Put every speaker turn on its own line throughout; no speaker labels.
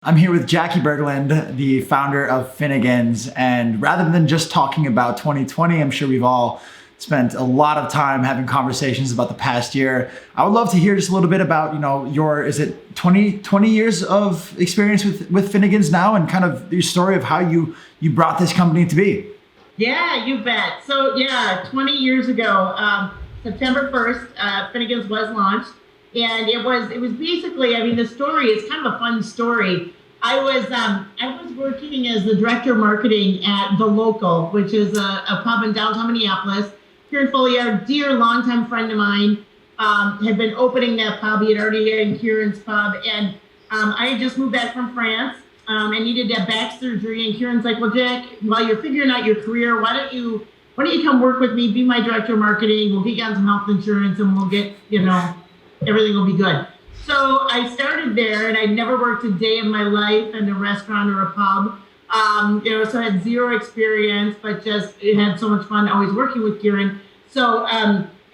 I'm here with Jacquie Berglund, the founder of FINNEGANS, and rather than just talking about 2020, I'm sure we've all spent a lot of time having conversations about the past year. I would love to hear just a little bit about, your, is it 20 years of experience with FINNEGANS now, and kind of your story of how you brought this company to be.
Yeah, you bet. So 20 years ago, September 1st, FINNEGANS was launched. And it was basically, the story is kind of a fun story. I was working as the director of marketing at The Local, which is a pub in downtown Minneapolis. Kieran Foley, our dear longtime friend of mine, had been opening that pub. He had already had Kieran's pub, and I had just moved back from France. I needed that back surgery, and Kieran's like, "Well, Jack, while you're figuring out your career, why don't you come work with me? Be my director of marketing. We'll get you on some health insurance, and we'll get everything will be good." So I started there, and I'd never worked a day in my life in a restaurant or a pub. So I had zero experience, but just had so much fun always working with Kieran. So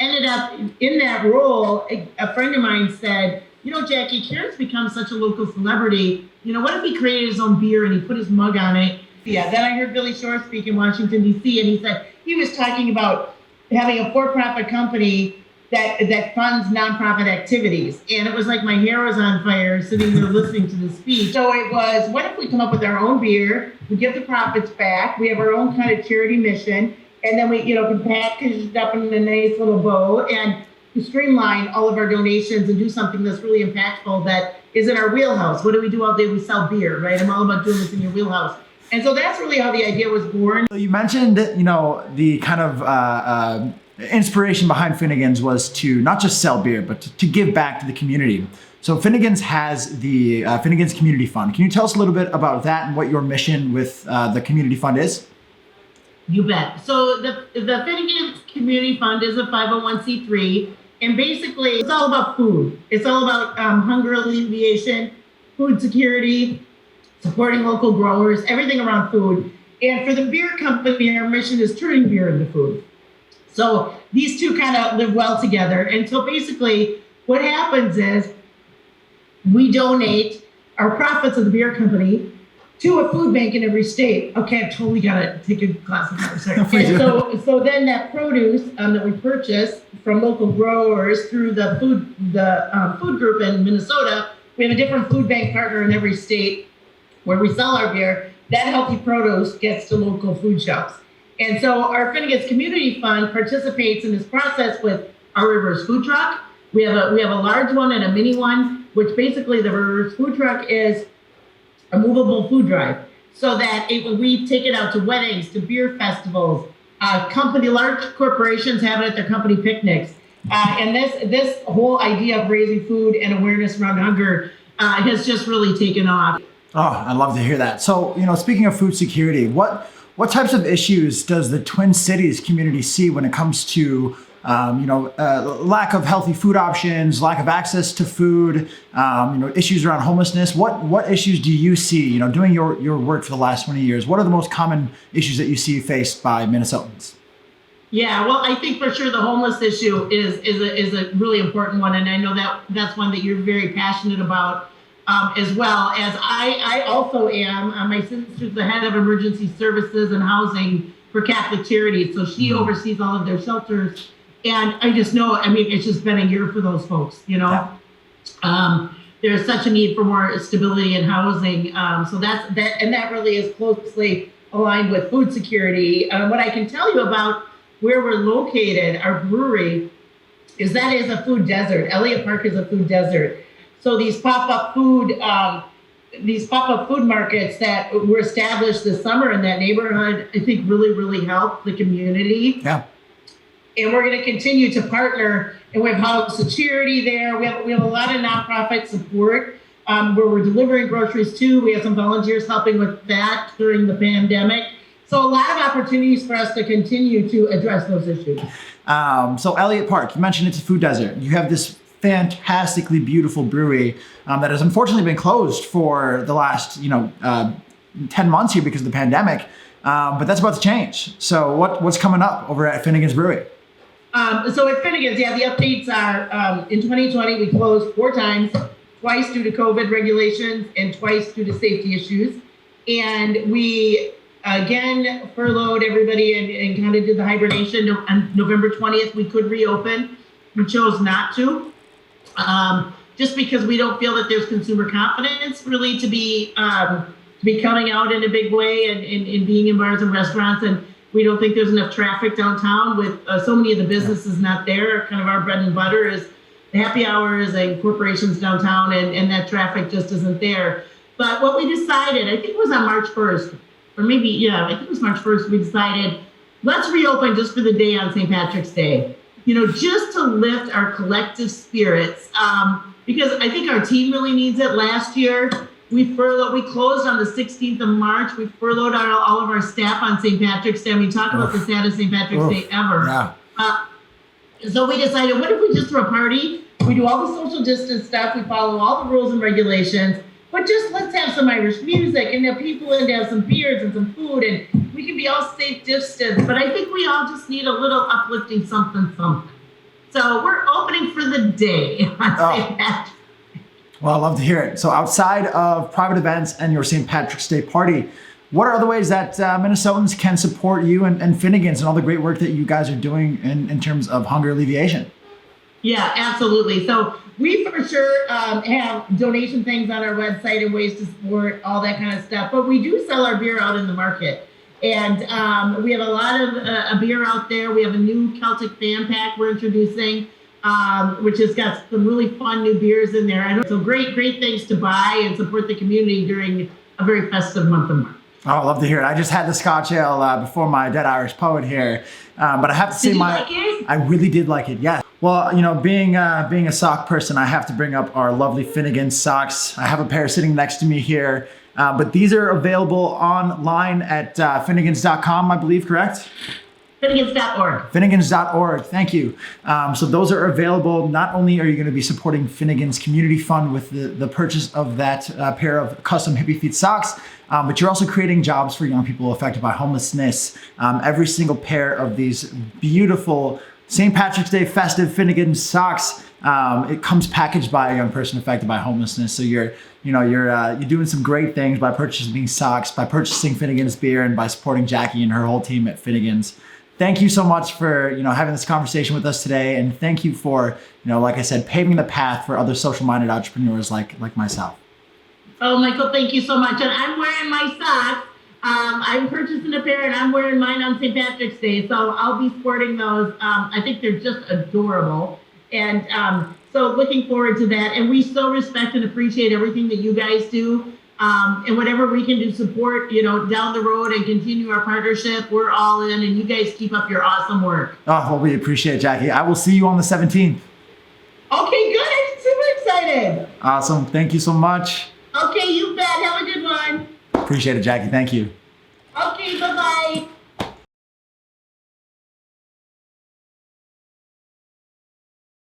ended up in that role. A friend of mine said, "Jackie, Kieran's become such a local celebrity. What if he created his own beer and he put his mug on it?" Yeah. Then I heard Billy Shore speak in Washington, D.C., and he said he was talking about having a for-profit company that funds nonprofit activities. And it was like my hair was on fire sitting there listening to the speech. So it was, what if we come up with our own beer, we give the profits back, we have our own kind of charity mission, and then we can package it up in a nice little bow and streamline all of our donations and do something that's really impactful that is in our wheelhouse. What do we do all day? We sell beer, right? I'm all about doing this in your wheelhouse. And so that's really how the idea was born.
So you mentioned, the kind of inspiration behind FINNEGANS was to not just sell beer, but to give back to the community. So FINNEGANS has the FINNEGANS Community Fund. Can you tell us a little bit about that and what your mission with the Community Fund is?
You bet. So the FINNEGANS Community Fund is a 501c3, and basically it's all about food. It's all about hunger alleviation, food security, supporting local growers, everything around food. And for the beer company, our mission is turning beer into food. So these two kind of live well together. And so basically what happens is we donate our profits of the beer company to a food bank in every state. Okay, I've totally got to take a glass of water. Sorry. And so then that produce that we purchase from local growers through the food group in Minnesota, we have a different food bank partner in every state where we sell our beer. That healthy produce gets to local food shops. And so our FINNEGANS Community Fund participates in this process with our reverse food truck. We have a large one and a mini one, which basically the reverse food truck is a movable food drive, so that we take it out to weddings, to beer festivals. Large corporations have it at their company picnics. And this whole idea of raising food and awareness around hunger has just really taken off.
Oh, I love to hear that. So, speaking of food security, what types of issues does the Twin Cities community see when it comes to, lack of healthy food options, lack of access to food, issues around homelessness? What issues do you see, doing your work for the last 20 years? What are the most common issues that you see faced by Minnesotans?
Yeah, well, I think for sure the homeless issue is a really important one. And I know that's one that you're very passionate about. As well as I also am. My sister's the head of emergency services and housing for Catholic Charities, so she oversees all of their shelters. And I just know, it's just been a year for those folks.
Yeah.
There's such a need for more stability in housing. So that really is closely aligned with food security. What I can tell you about where we're located, our brewery, is a food desert. Elliott Park is a food desert. So these pop-up food markets that were established this summer in that neighborhood, I think really, really helped the community.
Yeah.
And we're going to continue to partner, and we have House of Charity there. We have a lot of nonprofit support where we're delivering groceries too. We have some volunteers helping with that during the pandemic. So a lot of opportunities for us to continue to address those issues.
So Elliott Park, you mentioned it's a food desert. You have this fantastically beautiful brewery that has unfortunately been closed for the last 10 months here because of the pandemic, but that's about to change. So what's coming up over at FINNEGANS Brewery?
So at FINNEGANS, the updates are in 2020 we closed 4 times. twice due to COVID regulations and twice due to safety issues. And we again furloughed everybody and kind of did the hibernation. On November 20th, we could reopen. We chose not to, just because we don't feel that there's consumer confidence really to be coming out in a big way and being in bars and restaurants. And we don't think there's enough traffic downtown with so many of the businesses not there. Kind of our bread and butter is the happy hours and corporations downtown, and that traffic just isn't there. But what we decided, I think it was on March 1st, or maybe, yeah, I think it was March 1st, we decided, let's reopen just for the day on St. Patrick's Day. Just to lift our collective spirits, because I think our team really needs it. Last year, we closed on the 16th of March. We furloughed all of our staff on St. Patrick's Day. I mean, talk about the saddest St. Patrick's Day ever.
Yeah.
So we decided, what if we just throw a party? We do all the social distance stuff. We follow all the rules and regulations. But just let's have some Irish music and have people in to have some beers and some food, and we can be all safe distance. But I think we all just need a little uplifting something. So we're opening for the day on St. Patrick's.
Well, I love to hear it. So outside of private events and your St. Patrick's Day party, what are other ways that Minnesotans can support you and Finnegan's and all the great work that you guys are doing in terms of hunger alleviation?
Yeah, absolutely. So we for sure have donation things on our website and ways to support all that kind of stuff. But we do sell our beer out in the market. And we have a lot of a beer out there. We have a new Celtic fan pack we're introducing, which has got some really fun new beers in there. So great things to buy and support the community during a very festive month of March.
Oh, I love to hear it. I just had the Scotch Ale before my Dead Irish Poet here, but I have to say
Did you like it?
I really did like it. Yeah. Well, being a sock person, I have to bring up our lovely Finnegan socks. I have a pair sitting next to me here, but these are available online at finnegans.com, I believe, correct?
Finnegans.org.
Finnegans.org. Thank you. So those are available. Not only are you going to be supporting FINNEGANS Community Fund with the purchase of that pair of custom Hippy Feet socks, but you're also creating jobs for young people affected by homelessness. Every single pair of these beautiful St. Patrick's Day festive Finnegan's socks, it comes packaged by a young person affected by homelessness. So you're doing some great things by purchasing these socks, by purchasing Finnegan's beer, and by supporting Jackie and her whole team at Finnegan's. Thank you so much for having this conversation with us today, and thank you for like I said, paving the path for other social-minded entrepreneurs like myself.
Oh, Michael, thank you so much. And I'm wearing my socks. I'm purchasing a pair, and I'm wearing mine on St. Patrick's Day, so I'll be sporting those. I think they're just adorable, and so looking forward to that. And we so respect and appreciate everything that you guys do. And whatever we can do support, down the road and continue our partnership, we're all in, and you guys keep up your awesome work.
Oh, well, we appreciate it, Jackie. I will see you on the 17th.
Okay, good. I'm super excited.
Awesome. Thank you so much.
Okay, you bet. Have a good one.
Appreciate it, Jackie. Thank you.